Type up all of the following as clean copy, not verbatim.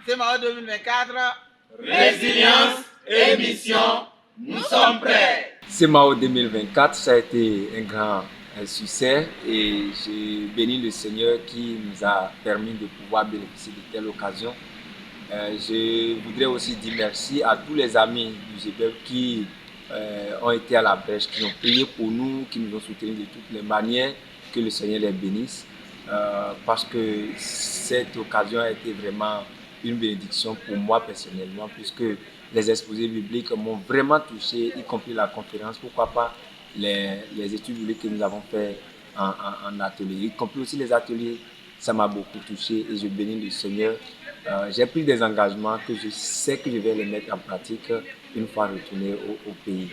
CMAO 2024. Résilience et mission, nous sommes prêts. CMAO 2024, ça a été un grand succès et je bénis le Seigneur qui nous a permis de pouvoir bénéficier de telle occasion. Je voudrais aussi dire merci à tous les amis du GBEF qui ont été à la brèche, qui ont prié pour nous, qui nous ont soutenus de toutes les manières. Que le Seigneur les bénisse parce que cette occasion a été vraiment une bénédiction pour moi personnellement, puisque les exposés bibliques m'ont vraiment touché, y compris la conférence, pourquoi pas les études bibliques que nous avons fait en atelier, y compris aussi les ateliers, ça m'a beaucoup touché et je bénis le Seigneur. J'ai pris des engagements que je sais que je vais les mettre en pratique une fois retourné au pays.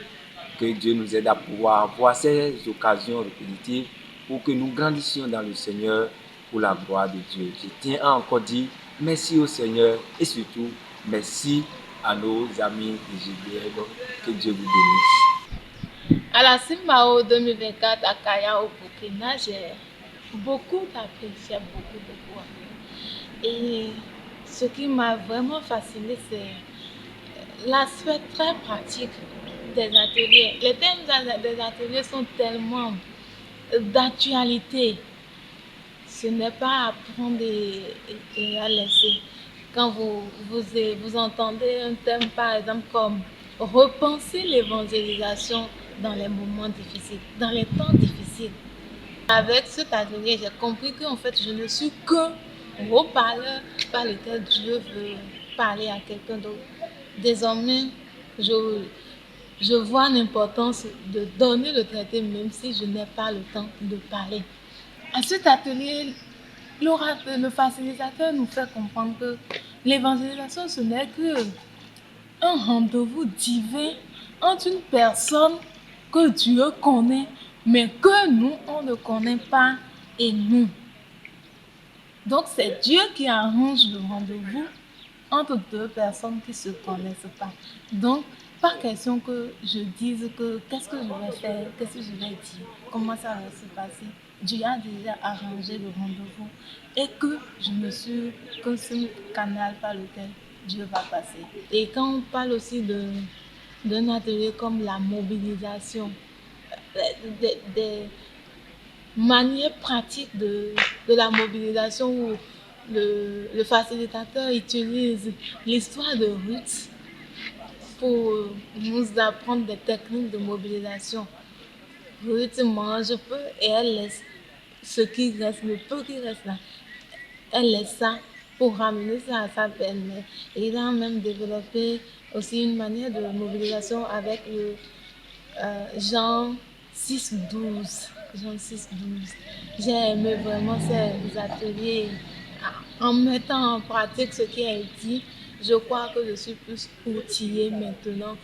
Que Dieu nous aide à pouvoir avoir ces occasions répétitives pour que nous grandissions dans le Seigneur pour la gloire de Dieu. Je tiens à encore dire merci au Seigneur et surtout merci à nos amis de GBEF. Que Dieu vous bénisse. À la CMAO 2024 à Kaya au Burkina, j'ai beaucoup appris, j'ai beaucoup appris. Et ce qui m'a vraiment fasciné, c'est l'aspect très pratique des ateliers. Les thèmes des ateliers sont tellement d'actualité. Ce n'est pas à prendre et à laisser. Quand vous entendez un thème, par exemple, comme repenser l'évangélisation dans les moments difficiles, dans les temps difficiles. Avec cet atelier, j'ai compris qu'en fait, je ne suis qu'un haut-parleur par lequel Dieu veut parler à quelqu'un d'autre. Désormais, je vois l'importance de donner le traité même si je n'ai pas le temps de parler. À cet atelier, le facilitateur nous fait comprendre que l'évangélisation, ce n'est qu'un rendez-vous divin entre une personne que Dieu connaît, mais que nous, on ne connaît pas et nous. Donc, c'est Dieu qui arrange le rendez-vous entre deux personnes qui ne se connaissent pas. Donc, pas question que je dise que qu'est-ce que je vais faire, qu'est-ce que je vais dire, comment ça va se passer. Dieu a déjà arrangé le rendez-vous et que je ne suis que ce canal par lequel Dieu va passer. Et quand on parle aussi d'un atelier comme la mobilisation, des manières pratiques de la mobilisation où le facilitateur utilise l'histoire de Ruth pour nous apprendre des techniques de mobilisation. Ruth mange peu et elle laisse ce qui reste, le peu qui reste là, elle laisse ça pour ramener ça à sa belle-mère. Et il a même développé aussi une manière de mobilisation avec le Jean 6-12. Jean 6-12. J'ai aimé vraiment ces ateliers. En mettant en pratique ce qui est dit, je crois que je suis plus outillée maintenant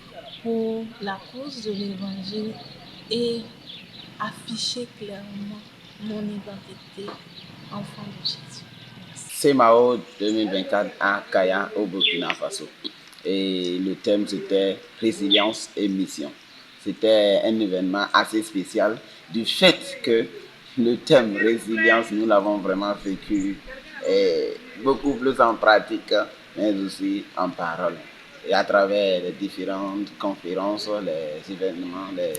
pour la cause de l'évangile et afficher clairement mon identité enfant de Jésus. CMAO 2024 à Kaya au Burkina Faso. Et le thème c'était résilience et mission. C'était un événement assez spécial du fait que le thème résilience, nous l'avons vraiment vécu beaucoup plus en pratique, mais aussi en parole. Et à travers les différentes conférences, les événements, les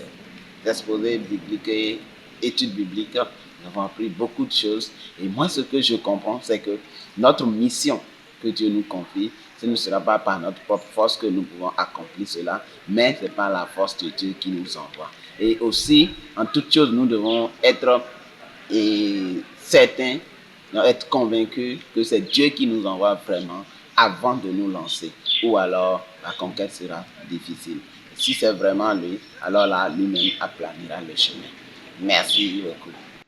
exposés bibliques et études bibliques, nous avons appris beaucoup de choses. Et moi, ce que je comprends, c'est que notre mission que Dieu nous confie, ce ne sera pas par notre propre force que nous pouvons accomplir cela, mais c'est par la force de Dieu qui nous envoie. Et aussi, en toute chose, nous devons être certains, être convaincus que c'est Dieu qui nous envoie vraiment avant de nous lancer. Ou alors, la conquête sera difficile. Si c'est vraiment lui, alors là, lui-même aplanira le chemin. Merci beaucoup.